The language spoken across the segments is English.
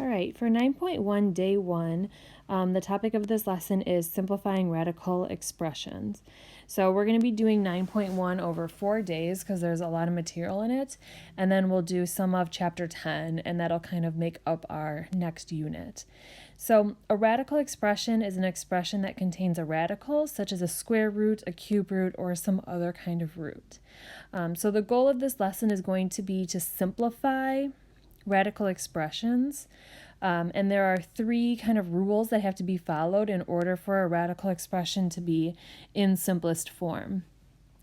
right, for 9.1 day 1, the topic of this lesson is simplifying radical expressions. So we're going to be doing 9.1 over 4 days because there's a lot of material in it, and then we'll do some of chapter 10, and that'll kind of make up our next unit. So a radical expression is an expression that contains a radical, such as a square root, a cube root, or some other kind of root. So the goal of this lesson is going to be to simplify radical expressions. And there are 3 kind of rules that have to be followed in order for a radical expression to be in simplest form.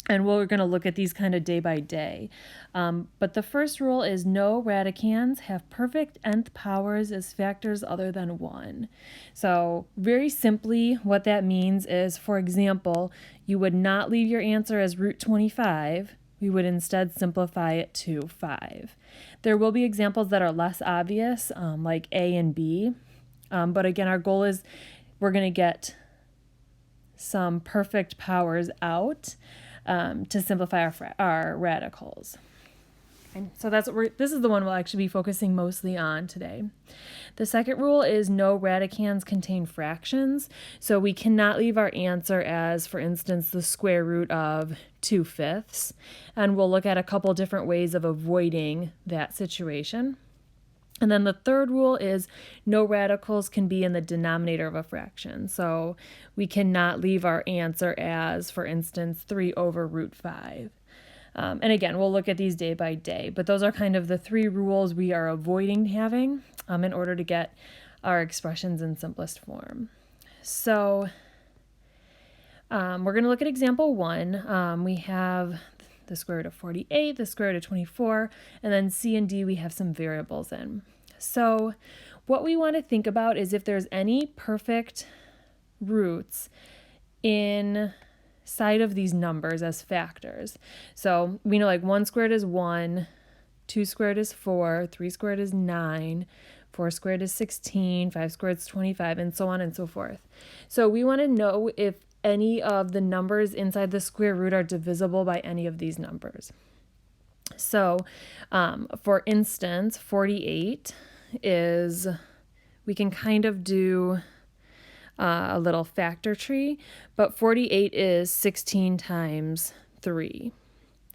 And we're going to look at these kind of day by day. But the first rule is no radicands have perfect nth powers as factors other than 1. So very simply, what that means is, for example, you would not leave your answer as root 25. We would instead simplify it to 5. There will be examples that are less obvious, like A and B. But again, our goal is we're going to get some perfect powers out to simplify our radicals. Okay, so this is the one we'll actually be focusing mostly on today. The second rule is no radicands contain fractions. So we cannot leave our answer as, for instance, the square root of 2/5. And we'll look at a couple different ways of avoiding that situation. And then the third rule is no radicals can be in the denominator of a fraction. So we cannot leave our answer as, for instance, 3 over root 5. And again, we'll look at these day by day, but those are kind of the 3 rules we are avoiding having in order to get our expressions in simplest form. So we're going to look at example 1. We have the square root of 48, the square root of 24, and then C and D we have some variables in. So what we want to think about is if there's any perfect roots inside of these numbers as factors. So we know like 1 squared is 1, 2 squared is 4, 3 squared is 9, 4 squared is 16, 5 squared is 25, and so on and so forth. So we want to know if any of the numbers inside the square root are divisible by any of these numbers. So, for instance, 48 is, we can kind of do a little factor tree, but 48 is 16 times 3.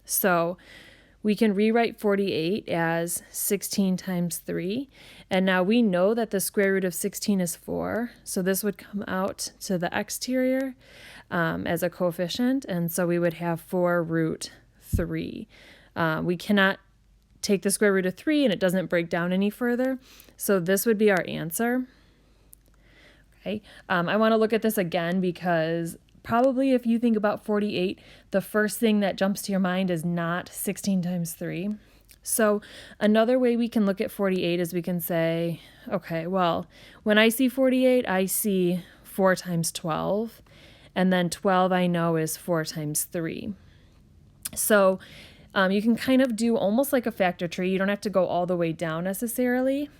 So we can rewrite 48 as 16 times 3. And now we know that the square root of 16 is 4. So this would come out to the exterior as a coefficient. And so we would have 4 root 3. We cannot take the square root of 3 and it doesn't break down any further. So this would be our answer. Okay. I want to look at this again because probably if you think about 48, the first thing that jumps to your mind is not 16 times 3. So another way we can look at 48 is we can say, okay, well, when I see 48, I see 4 times 12, and then 12 I know is 4 times 3. So you can kind of do almost like a factor tree. You don't have to go all the way down necessarily,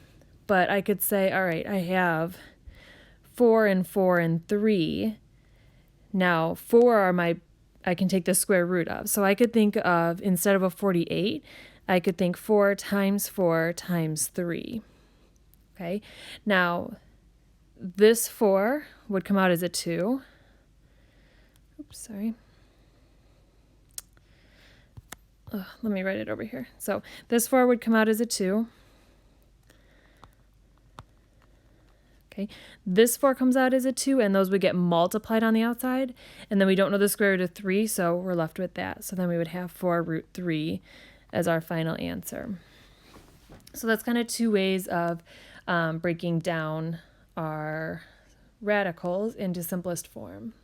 but I could say, all right, I have 4 and 4 and 3. Now, 4 are I can take the square root of. So I could think of, instead of a 48, I could think 4 times 4 times 3. Okay, now this 4 would come out as a 2. Oops, sorry. Let me write it over here. So this 4 would come out as a 2. Okay, this 4 comes out as a 2, and those would get multiplied on the outside, and then we don't know the square root of 3, so we're left with that. So then we would have 4 root 3 as our final answer. So that's kind of 2 ways of breaking down our radicals into simplest form.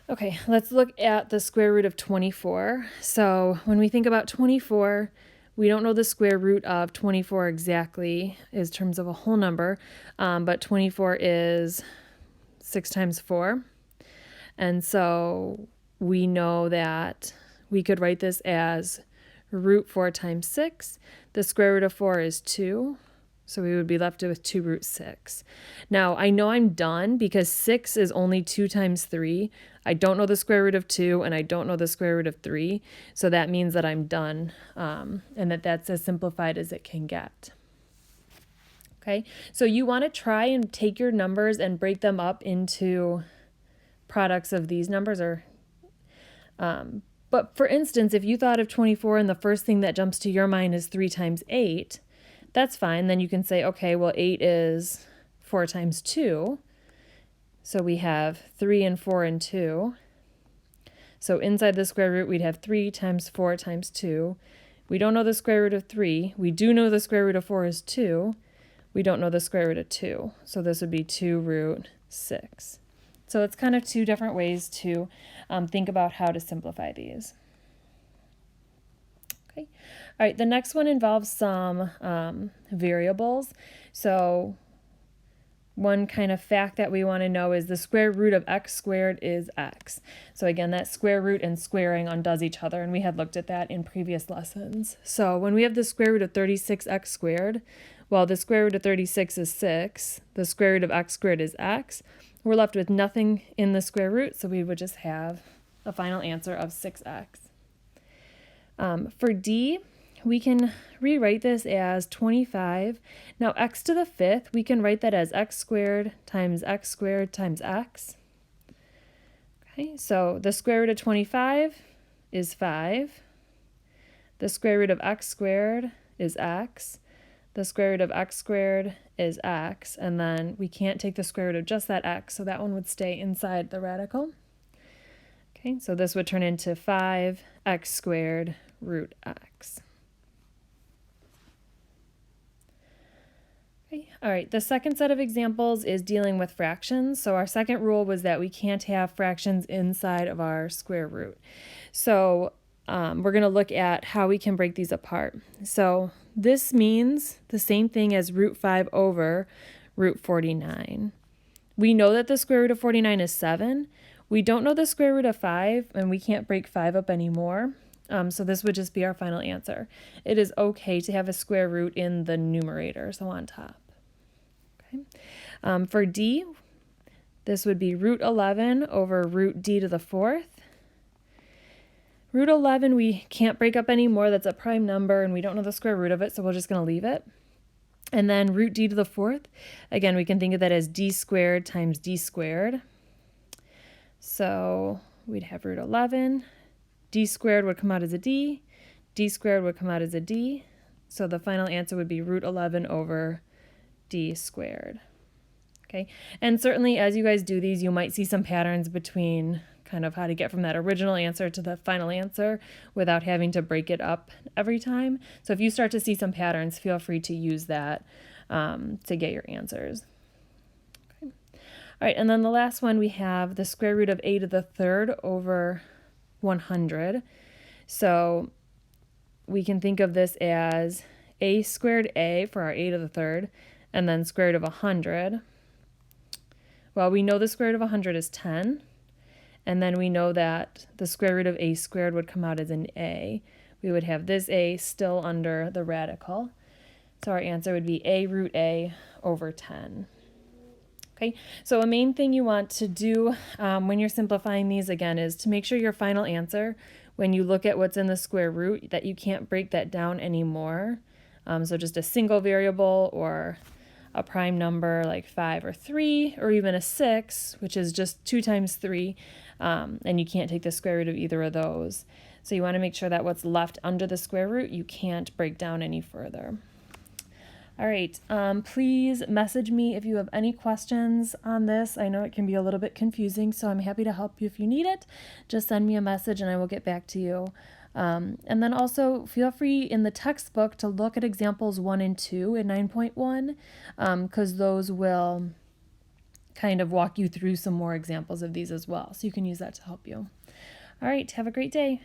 Okay, let's look at the square root of 24. So when we think about 24, we don't know the square root of 24 exactly in terms of a whole number, but 24 is 6 times 4. And so we know that we could write this as root 4 times 6. The square root of 4 is 2. So we would be left with 2 root 6. Now, I know I'm done because 6 is only 2 times 3. I don't know the square root of 2, and I don't know the square root of 3. So that means that I'm done, and that's as simplified as it can get. Okay, so you want to try and take your numbers and break them up into products of these numbers, or but for instance, if you thought of 24 and the first thing that jumps to your mind is 3 times 8, that's fine. Then you can say, okay, well, 8 is 4 times 2. So we have 3 and 4 and 2. So inside the square root, we'd have 3 times 4 times 2. We don't know the square root of 3. We do know the square root of 4 is 2. We don't know the square root of 2. So this would be 2 root 6. So it's kind of two different ways to think about how to simplify these. Okay. All right, the next one involves some variables. So one kind of fact that we want to know is the square root of x squared is x. So again, that square root and squaring undoes each other, and we had looked at that in previous lessons. So when we have the square root of 36x squared, well, the square root of 36 is 6, the square root of x squared is x, we're left with nothing in the square root, so we would just have a final answer of 6x. For D, we can rewrite this as 25. Now x to the 5th, we can write that as x squared times x x. Okay, so the square root of 25 is 5. The square root of x squared is x. The square root of x squared is x, and then we can't take the square root of just that x, so that one would stay inside the radical. Okay, so this would turn into 5x squared root x. Okay, all right, the second set of examples is dealing with fractions. So our second rule was that we can't have fractions inside of our square root. So we're going to look at how we can break these apart. So this means the same thing as root 5 over root 49. We know that the square root of 49 is 7. We don't know the square root of 5, and we can't break 5 up anymore. So this would just be our final answer. It is okay to have a square root in the numerator, so on top. Okay. For D, this would be root 11 over root d to the 4th. Root 11 we can't break up anymore. That's a prime number, and we don't know the square root of it, so we're just going to leave it. And then root d to the 4th, again, we can think of that as d squared times d squared. So we'd have root 11. D squared would come out as a d. D squared would come out as a d. So the final answer would be root 11 over d squared. Okay, and certainly as you guys do these, you might see some patterns between kind of how to get from that original answer to the final answer without having to break it up every time. So if you start to see some patterns, feel free to use that to get your answers. Okay. All right, and then the last one, we have the square root of a to the 3rd over 100. So we can think of this as a squared a for our a to the 3rd, and then square root of 100. Well, we know the square root of 100 is 10. And then we know that the square root of a squared would come out as an a. We would have this a still under the radical. So our answer would be a root a over 10. Okay, so a main thing you want to do when you're simplifying these, again, is to make sure your final answer, when you look at what's in the square root, that you can't break that down anymore. So just a single variable or a prime number like 5 or 3, or even a 6, which is just 2 times 3, and you can't take the square root of either of those. So you want to make sure that what's left under the square root you can't break down any further. All right, please message me if you have any questions on this. I know it can be a little bit confusing, so I'm happy to help you if you need it. Just send me a message and I will get back to you. And then also feel free in the textbook to look at examples 1 and 2 in 9.1, because those will kind of walk you through some more examples of these as well. So you can use that to help you. All right, have a great day.